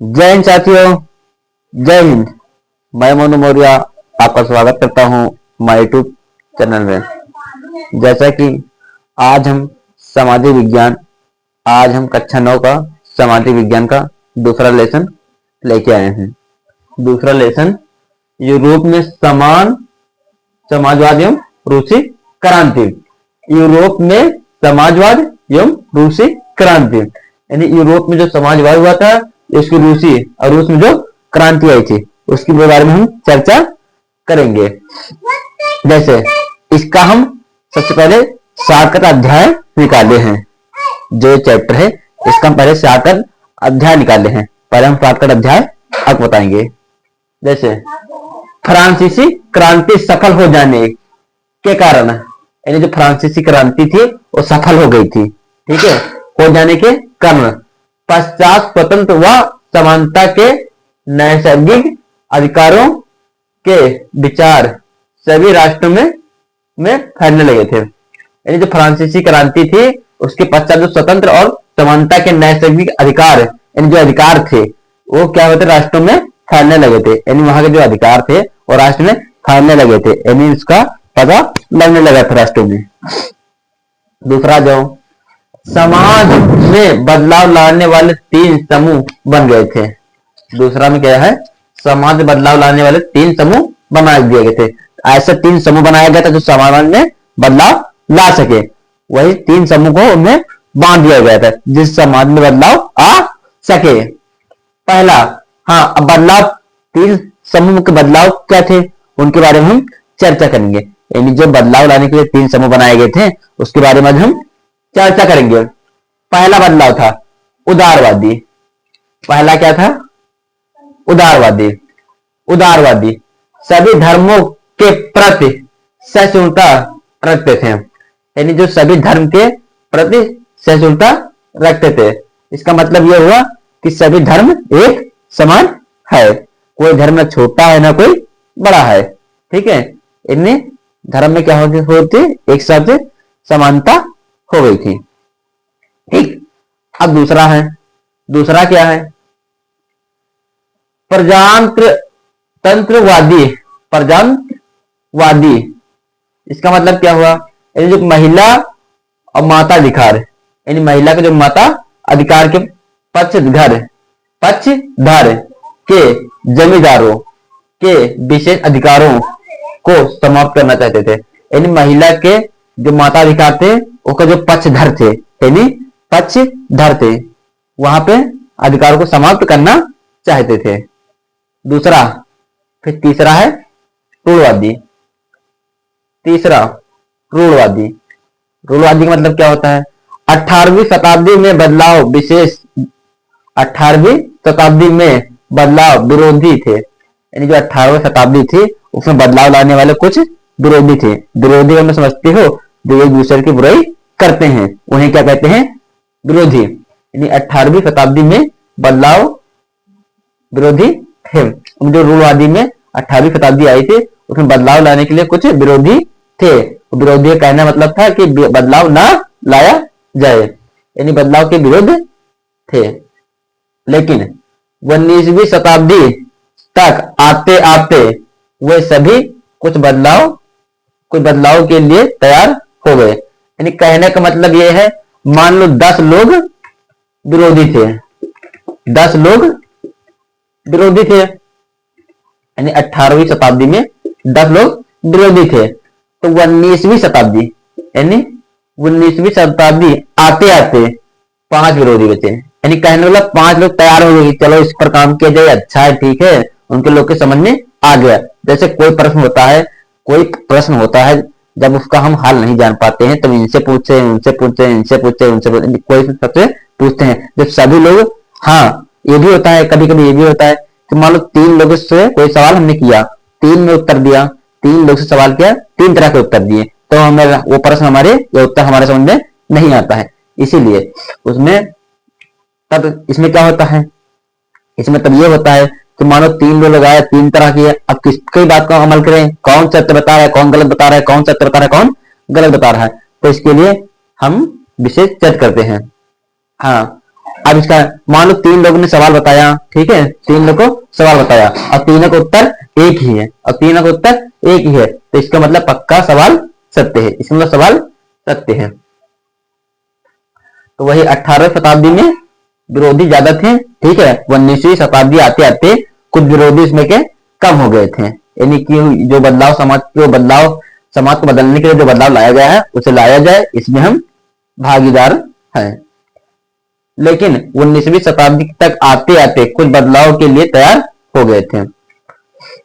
जय हिंद साथियों, जय हिंद। मैं मोनू मौर्य आपका स्वागत करता हूं हमारे यूट्यूब चैनल में। जैसा कि आज हम सामाजिक विज्ञान आज हम कक्षा 9 का सामाजिक विज्ञान का दूसरा लेसन लेके आए हैं। दूसरा लेसन यूरोप में समाजवाद एवं रूसी क्रांति। यूरोप में समाजवाद एवं रूसी क्रांति, यानी यूरोप में जो समाजवाद हुआ था, इसकी रूसी और रूस में जो क्रांति आई थी उसके बारे में हम चर्चा करेंगे। जैसे इसका हम सबसे पहले 7 अध्याय निकाले हैं। जो चैप्टर है इसका हम पहले 7 अध्याय निकाले हैं। पहले हम 7 अध्याय आपको बताएंगे। जैसे फ्रांसीसी क्रांति सफल हो जाने के कारण, यानी जो फ्रांसीसी क्रांति थी वो सफल हो गई थी, ठीक है, हो जाने के कारण पश्चात स्वतंत्र व समानता के नैसर्गिक अधिकारों के विचार सभी राष्ट्रों में फैलने लगे थे। यानी जो फ्रांसीसी क्रांति थी उसके पश्चात जो स्वतंत्र और समानता के नैसर्गिक अधिकार, यानी जो अधिकार थे वो क्या होते राष्ट्रों में फैलने लगे थे। यानी वहां के जो अधिकार थे वो राष्ट्र में फैलने लगे थे, यानी इसका पता लगने लगा था राष्ट्रों में। दूसरा, जो समाज में बदलाव लाने वाले 3 समूह बन गए थे। दूसरा में क्या है, समाज में बदलाव लाने वाले 3 समूह बना दिए गए थे। ऐसे 3 समूह बनाया गया था जो समाज में बदलाव ला सके। वही 3 समूह को उनमें बांध दिया गया था जिस समाज में बदलाव आ सके। पहला, बदलाव 3 समूह के बदलाव क्या थे उनके बारे में हम चर्चा करेंगे। यानी जो बदलाव लाने के लिए 3 समूह बनाए गए थे उसके बारे में हम चर्चा करेंगे। पहला बदलाव था उदारवादी। पहला क्या था, उदारवादी। उदारवादी सभी धर्मों के प्रति सहिष्णुता रखते थे, यानी जो सभी धर्म के प्रति सहिष्णुता रखते थे। इसका मतलब यह हुआ कि सभी धर्म एक समान है, कोई धर्म न छोटा है ना कोई बड़ा है, ठीक है। इनमें धर्म में क्या होती एक साथ समानता हो गई थी, ठीक। अब दूसरा है, दूसरा क्या है, प्रजातंत्रवादी। प्रजातंत्रवादी इसका मतलब क्या हुआ, यानी जो महिला और माता अधिकार, यानी महिला के जो माता अधिकार के पक्षधर के जमींदारों के विशेष अधिकारों को समाप्त करना चाहते थे। यानी महिला के जो माता अधिकार थे उसका जो पक्षधर थे, यानी पक्षधर थे, वहां पे अधिकारों को समाप्त करना चाहते थे। दूसरा, फिर तीसरा है रूढ़वादी। तीसरा रूढ़वादी। रूढ़वादी का मतलब क्या होता है, 18वीं शताब्दी में बदलाव विशेष 18वीं शताब्दी में बदलाव विरोधी थे। यानी जो 18वीं शताब्दी थी उसमें बदलाव लाने वाले कुछ विरोधी थे। विरोधी में समझते हो जो एक दूसरे की बुराई करते हैं उन्हें क्या कहते हैं, विरोधी। यानी 18वीं शताब्दी में बदलाव विरोधी थे। जो रूढ़वादी में 18वीं शताब्दी आई थी उसमें बदलाव लाने के लिए कुछ विरोधी थे। विरोधी का कहना मतलब था कि बदलाव ना लाया जाए, यानी बदलाव के विरुद्ध थे। लेकिन 19वीं शताब्दी तक आते आते वे सभी कुछ बदलाव के लिए तैयार हो गए। यानी कहने का मतलब यह है, मान लो 10 लोग विरोधी थे, 10 लोग विरोधी थे, यानी 18वीं शताब्दी में 10 लोग विरोधी थे। तो 19वीं शताब्दी, यानी 19वीं शताब्दी आते आते 5 विरोधी बचे। यानी कहने वाला 5 लोग तैयार हो गए, चलो इस पर काम किया जाए, अच्छा है, ठीक है, उनके लोग के समझ में आ गया। जैसे कोई प्रश्न होता है जब उसका हम हल नहीं जान पाते हैं तो इनसे पूछे, उनसे पूछे, इनसे पूछे, उनसे पूछे, कोई सबसे पूछते हैं। जब सभी लोग, ये भी होता है, कभी कभी ये भी होता है कि मान लो 3 लोगों से कोई सवाल हमने किया, 3 में उत्तर दिया, 3 लोग से सवाल किया, 3 तरह के उत्तर दिए, तो हमें वो प्रश्न या उत्तर हमारे समझ में नहीं आता है। इसीलिए उसमें तब इसमें क्या होता है, इसमें तब ये होता है कि मानो 3 लोग लगाए, 3 तरह की है, अब किसकी बात का अमल करें, कौन सत्य बता रहा है, कौन गलत बता रहा है, कौन सत्य बता रहा है, कौन गलत बता रहा है। तो इसके लिए हम विशेष चर्चा करते हैं। अब इसका मान लो 3 लोगों ने सवाल बताया, ठीक है, 3 लोगों को सवाल बताया और तीनों का उत्तर एक ही है, और तीनों का उत्तर एक ही है, तो इसका मतलब पक्का सवाल सत्य है, इसका मतलब सवाल सत्य है। तो वही 18वीं शताब्दी में विरोधी ज्यादा थे, ठीक है, 19वीं शताब्दी आते आते कुछ विरोधी इसमें के कम हो गए थे, यानी कि जो बदलाव समाज को बदलने के लिए जो बदलाव लाया गया है उसे लाया जाए, इसमें हम भागीदार हैं। लेकिन 19वीं शताब्दी तक आते आते कुछ बदलाव के लिए तैयार हो गए थे।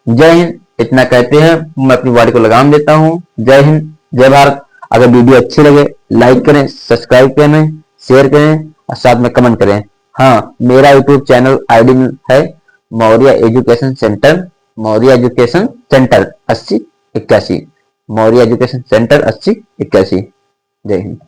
जय हिंद, इतना कहते हैं मैं अपनी वाणी को लगाम देता हूं। जय हिंद, जय भारत। अगर वीडियो अच्छी लगे लाइक करें, सब्सक्राइब करें, शेयर करें और साथ में कमेंट करें। हाँ, मेरा यूट्यूब चैनल आईडी है Maurya education centre, Maurya education centre 8081, Maurya education centre 8081। जय हिंद।